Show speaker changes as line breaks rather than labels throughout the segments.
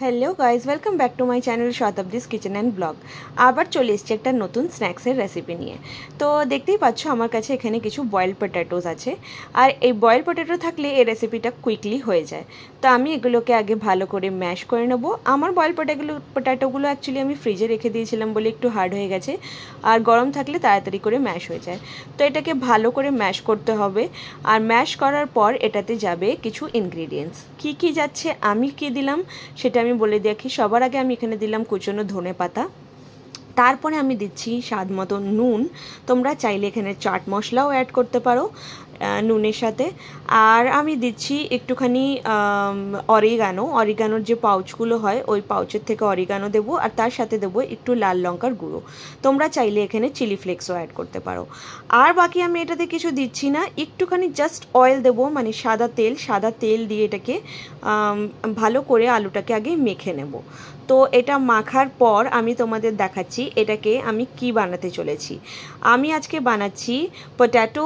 Hello guys, welcome back to my channel Shatabdi's kitchen and blog. আবার চলে এসেছি একটা নতুন স্ন্যাক্সের রেসিপি নিয়ে। তো দেখতেই পাচ্ছ আমার কাছে এখানে কিছু বয়েলড পটেটোস আছে, আর এই বয়েলড পটেটো থাকলে এই রেসিপিটা কুইকলি হয়ে যায়। তো আমি এগুলোকে আগে ভালো করে ম্যাশ করে নেব। আমার বয়েলড পটেটোগুলো অ্যাকচুয়ালি আমি ফ্রিজে রেখে দিয়েছিলাম বলে একটু হার্ড হয়ে গেছে, আর গরম থাকলে তাড়াতাড়ি করে ম্যাশ হয়ে যায়। তো এটাকে ভালো করে ম্যাশ করতে হবে, আর ম্যাশ করার পর এটাতে যাবে কিছু ইনগ্রিডিয়েন্টস। কী কী যাচ্ছে, আমি কী দিলাম সেটা আমি বলে দেখি। সবার আগে আমি এখানে দিলাম কুচনো ধনেপাতা, তারপরে আমি দিচ্ছি স্বাদ মতো নুন। তোমরা চাইলে এখানে চাট মশলাও অ্যাড করতে পারো নুনের সাথে। আর আমি দিচ্ছি একটুখানি অরিগানোর যে পাউচগুলো হয় ওই পাউচের থেকে অরিগানো দেবো, আর তার সাথে দেবো একটু লাল লঙ্কার গুঁড়ো। তোমরা চাইলে এখানে চিলি ফ্লেক্সও অ্যাড করতে পারো। আর বাকি আমি এটাতে কিছু দিচ্ছি না, একটুখানি জাস্ট অয়েল দেবো, মানে সাদা তেল দিয়ে এটাকে ভালো করে আলুটাকে আগে মেখে নেব। তো এটা মাখার পর আমি তোমাদের দেখাচ্ছি এটাকে আমি কি বানাতে চলেছি। আমি আজকে বানাচ্ছি পটেটো,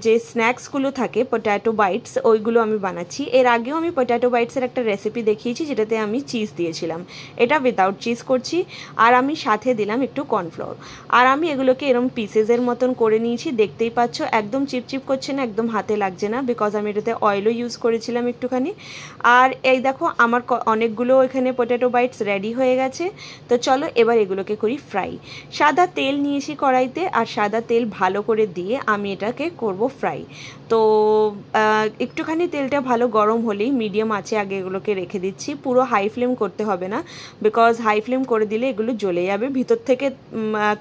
যে স্ন্যাক্সগুলো থাকে পটেটো বাইটস, ওইগুলো আমি বানাচ্ছি। এর আগেও আমি পটেটো বাইটসের একটা রেসিপি দেখিয়েছি যেটাতে আমি চিজ দিয়েছিলাম। এটা উইদাউট চিজ করছি, আর আমি সাথে দিলাম একটু কর্নফ্লাওয়ার। আর আমি এগুলোকে এরকম পিসেসের মতন করে নিয়েছি। দেখতেই পাচ্ছ একদম চিপচিপ করছে না, একদম হাতে লাগছে না, বিকজ আমি এটাতে অয়েলও ইউজ করেছিলাম একটুখানি। আর এই দেখো আমার অনেকগুলো এখানে পটেটো বাইটস রেডি হয়ে গেছে। তো চলো এবার এগুলোকে করি ফ্রাই। সাদা তেল নিয়েছি কড়াইতে, আর সাদা তেল ভালো করে দিয়ে আমি এটাকে করব ফ্রাই। তো একটুখানি তেলটা ভালো গরম হলেই মিডিয়াম আঁচে আগে এগুলোকে রেখে দিচ্ছি। পুরো হাই ফ্লেম করতে হবে না, বিকজ হাই ফ্লেম করে দিলে এগুলো জ্বলে যাবে, ভিতর থেকে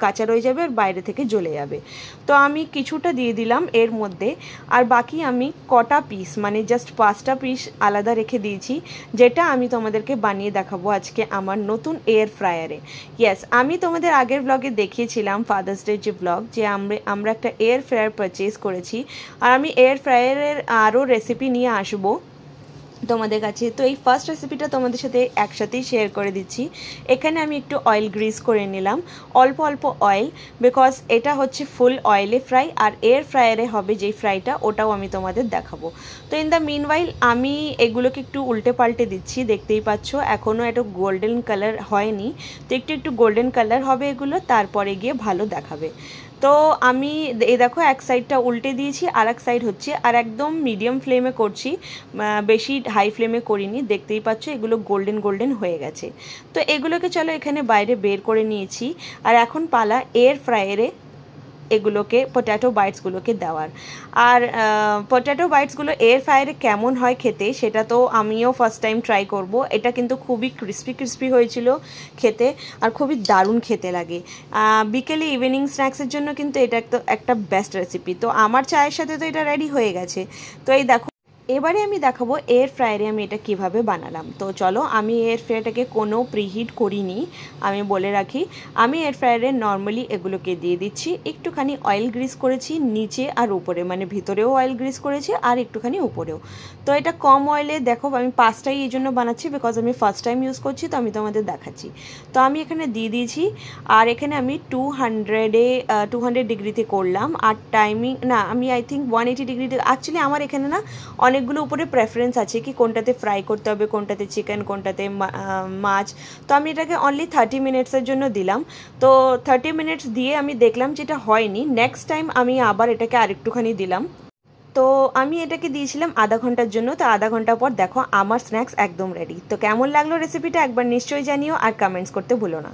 কাঁচা রয়ে যাবে আর বাইরে থেকে জ্বলে যাবে। তো আমি কিছুটা দিয়ে দিলাম এর মধ্যে, আর বাকি আমি কটা পিস, মানে জাস্ট 5টা পিস আলাদা রেখে দিয়েছি, যেটা আমি তোমাদেরকে বানিয়ে দেখাবো আজকে আমার নতুন এয়ার ফ্রায়ারে। ইয়েস, আমি তোমাদের আগের ব্লগে দেখিয়েছিলাম ফাদার্স ডে যে ব্লগ, যে আমরা একটা এয়ার ফ্রায়ার পারচেজ করেছি, আর আমি এয়ার ফ্রায়ারের আরও রেসিপি নিয়ে আসবো তোমাদের কাছে। তো এই ফার্স্ট রেসিপিটা তোমাদের সাথে একসাথেই শেয়ার করে দিচ্ছি। এখানে আমি একটু অয়েল গ্রিস করে নিলাম, অল্প অল্প অয়েল, বিকজ এটা হচ্ছে ফুল অয়েলে ফ্রাই, আর এয়ার ফ্রায়ারে হবে যেই ফ্রাইটা ওটাও আমি তোমাদের দেখাবো। তো ইন দ্য মিনওয়াইল আমি এগুলোকে একটু উল্টে পাল্টে দিচ্ছি। দেখতেই পাচ্ছ এখনও একটু গোল্ডেন কালার হয়নি, তো একটু গোল্ডেন কালার হবে এগুলো, তারপরে গিয়ে ভালো দেখাবে। তো আমি এই দেখো এক সাইডটা উল্টে দিয়েছি, আর এক সাইড হচ্ছে, আর একদম মিডিয়াম ফ্লেমে করছি, বেশি হাই ফ্লেমে করিনি। দেখতেই পাচ্ছ এগুলো গোল্ডেন গোল্ডেন হয়ে গেছে। তো এগুলোকে চলো এখানে বাইরে বের করে নিয়েছি, আর এখন পালা এয়ার ফ্রায়ারে এগুলোকে পটেটো বাইটসগুলোকে দেওয়ার। আর পটেটো বাইটসগুলো এয়ার ফ্রায়ারে কেমন হয় খেতে সেটা তো আমিও ফার্স্ট টাইম ট্রাই করব। এটা কিন্তু খুবই ক্রিস্পি হয়েছিল খেতে, আর খুবই দারুণ খেতে লাগে। বিকেলে ইভিনিং স্ন্যাক্সের জন্য কিন্তু এটা একটা বেস্ট রেসিপি। তো আমার চায়ের সাথে তো এটা রেডি হয়ে গেছে। তো এই দেখো এবারে আমি দেখাবো এয়ার ফ্রায়ারে আমি এটা কিভাবে বানালাম। তো চলো, আমি এয়ার ফ্রায়ারটাকে কোনো প্রিহিট করিনি, আমি বলে রাখি। আমি এয়ার ফ্রায়ারে নর্মালি এগুলোকে দিয়ে দিচ্ছি, একটুখানি অয়েল গ্রিস করেছি নিচে আর উপরে, মানে ভিতরেও অয়েল গ্রিস করেছি আর একটুখানি উপরেও। তো এটা কম অয়েলে, দেখো আমি 5টাই এই জন্য বানাচ্ছি বিকজ আমি ফার্স্ট টাইম ইউজ করছি, তো আমি তোমাদের দেখাচ্ছি। তো আমি এখানে দিয়ে দিয়েছি, আর এখানে আমি 200 ডিগ্রিতে করলাম, আর টাইমিং না, আমি আই থিঙ্ক 180 ডিগ্রিতে। অ্যাকচুয়ালি আমার এখানে না অনেকগুলো উপরে প্রেফারেন্স আছে কি কোনটাতে ফ্রাই করতে হবে, কোনটাতে চিকেন, কোনটাতে মাছ। তো আমি এটাকে অনলি 30 মিনিটসের জন্য দিলাম। তো 30 মিনিটস দিয়ে আমি দেখলাম যেটা হয়নি, নেক্সট টাইম আমি আবার এটাকে আরেকটুখানি দিলাম। তো আমি এটাকে দিয়েছিলাম আধা ঘন্টার জন্য। তো আধা ঘন্টা পর দেখো আমার স্ন্যাক্স একদম রেডি। তো কেমন লাগলো রেসিপিটা একবার নিশ্চয়ই জানিও, আর কমেন্টস করতে ভুলো না।